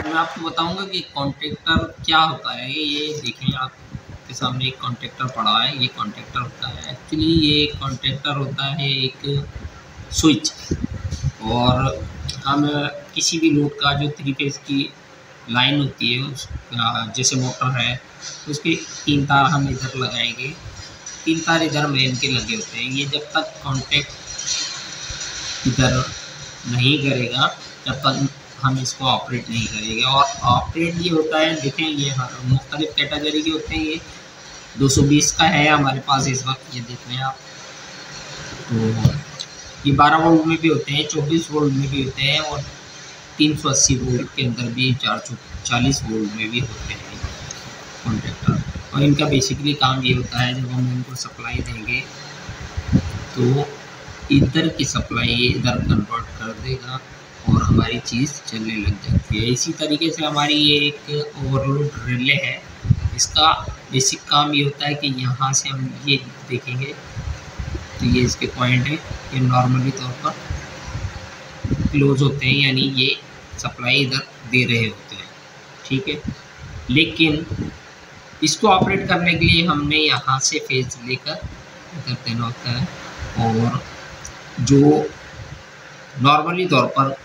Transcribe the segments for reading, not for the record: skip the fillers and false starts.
मैं आपको बताऊंगा कि कॉन्टैक्टर क्या होता है। ये देखें, आपके सामने एक कॉन्टैक्टर पड़ा है। ये कॉन्टैक्टर होता है, एक्चुअली ये कॉन्टैक्टर होता है एक स्विच। और हम किसी भी लोड का जो 3 फेज की लाइन होती है उसका, जैसे मोटर है, उसके 3 तार हम इधर लगाएंगे, 3 तार इधर मेन के लगे होते हैं। ये जब तक कॉन्टैक्ट इधर नहीं करेगा तब तक हम इसको ऑपरेट नहीं करेंगे। और ऑपरेट ये होता है, देखें ये मुख्तलिफ कैटेगरी के होते हैं। ये 220 का है हमारे पास इस वक्त, ये देख रहे हैं आप। तो ये 12 वोल्ट में भी होते हैं, 24 वोल्ट में भी होते हैं, और 380 वोल्ट के अंदर भी 440 वोल्ट में भी होते हैं कॉन्टैक्टर। और इनका बेसिकली काम ये होता है, जब हम इनको सप्लाई देंगे तो इधर की सप्लाई इधर कन्वर्ट कर देगा और हमारी चीज़ चलने लग जाती है। इसी तरीके से हमारी ये एक ओवरलोड रिले है। इसका बेसिक काम ये होता है कि यहाँ से हम ये देखेंगे तो ये इसके पॉइंट है, ये नॉर्मली तौर पर क्लोज होते हैं, यानी ये सप्लाई इधर दे रहे होते हैं, ठीक है। लेकिन इसको ऑपरेट करने के लिए हमने यहाँ से फेज लेकर इधर देना होता है। और जो नॉर्मली तौर पर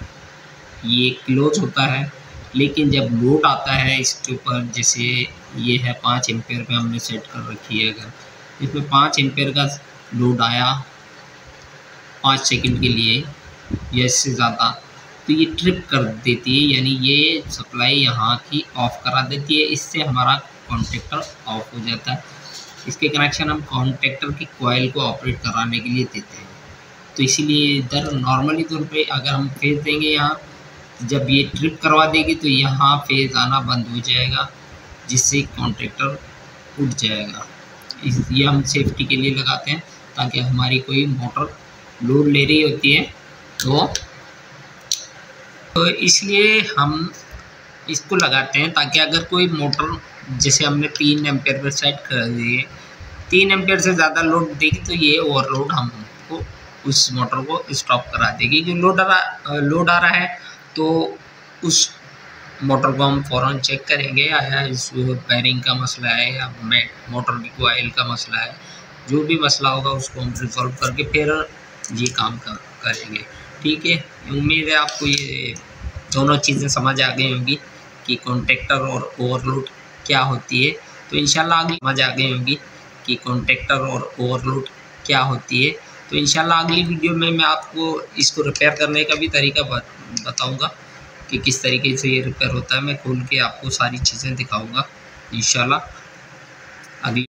ये क्लोज होता है, लेकिन जब लोड आता है इसके ऊपर, जैसे ये है 5 एम्पेयर पे हमने सेट कर रखी है, अगर इसमें 5 एम्पेयर का लोड आया 5 सेकंड के लिए या इससे ज़्यादा, तो ये ट्रिप कर देती है, यानी ये सप्लाई यहाँ की ऑफ़ करा देती है। इससे हमारा कॉन्टैक्टर ऑफ हो जाता है। इसके कनेक्शन हम कॉन्टैक्टर की कॉइल को ऑपरेट कराने के लिए देते हैं। तो इसीलिए इधर नॉर्मली तौर पे अगर हम फेज देंगे यहाँ, जब ये ट्रिप करवा देगी तो यहाँ फेज आना बंद हो जाएगा, जिससे कॉन्टैक्टर उठ जाएगा। ये हम सेफ्टी के लिए लगाते हैं, ताकि हमारी कोई मोटर लोड ले रही होती है तो इसलिए हम इसको लगाते हैं, ताकि अगर कोई मोटर, जैसे हमने 3 एम्पेयर पर सेट कर दी है, 3 एम्पेयर से ज़्यादा लोड देगी तो ये ओवरलोड हमको उस मोटर को स्टॉप करा देगी। जो लोड आ रहा है तो उस मोटर को हम फ़ौरन चेक करेंगे, आया इस बेरिंग का मसला है या मोटर की कोयल का मसला है, जो भी मसला होगा उसको हम रिजॉल्व करके फिर ये काम करेंगे, ठीक है। उम्मीद है आपको ये दोनों चीज़ें समझ आ गई होंगी कि कॉन्टैक्टर और ओवरलोड क्या होती है। तो इंशाल्लाह अगली समझ आ गई होंगी कि कॉन्टैक्टर और ओवरलोड क्या होती है। तो इंशाल्लाह अगली वीडियो में मैं आपको इसको रिपेयर करने का भी तरीका बताऊंगा कि किस तरीके से ये रिपेयर होता है। मैं खोल के आपको सारी चीज़ें दिखाऊंगा इंशाल्लाह अगली